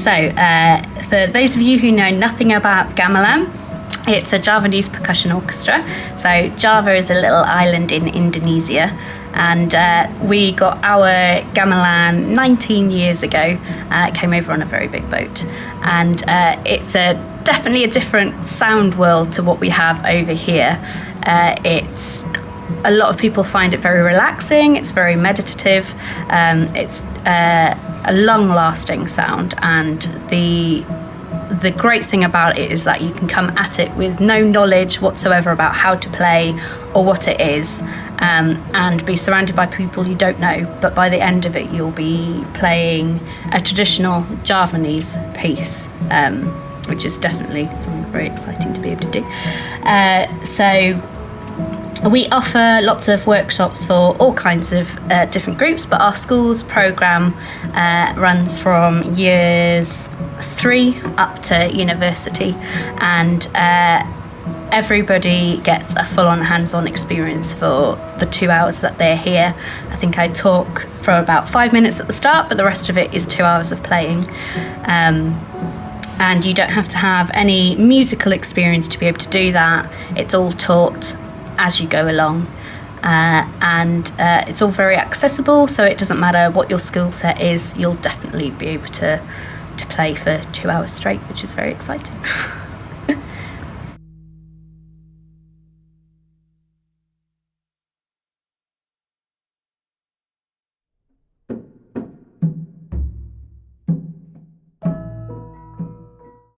For those of you who know nothing about gamelan, it's a Javanese percussion orchestra. So Java is a little island in Indonesia, and we got our gamelan 19 years ago. It came over on a very big boat, and it's definitely a different sound world to what we have over here. It's a lot of people find it very relaxing. It's very meditative. It's a long-lasting sound, and the great thing about it is that you can come at it with no knowledge whatsoever about how to play or what it is, and be surrounded by people you don't know, but by the end of it you'll be playing a traditional Javanese piece, which is definitely something very exciting to be able to do. So we offer lots of workshops for all kinds of different groups, but our school's programme runs from years 3 up to university, and everybody gets a full-on hands-on experience for the 2 hours that they're here. I think I talk for about 5 minutes at the start, but the rest of it is 2 hours of playing. And you don't have to have any musical experience to be able to do that. It's all taught as you go along, and it's all very accessible, so it doesn't matter what your skill set is, you'll definitely be able to play for 2 hours straight, which is very exciting.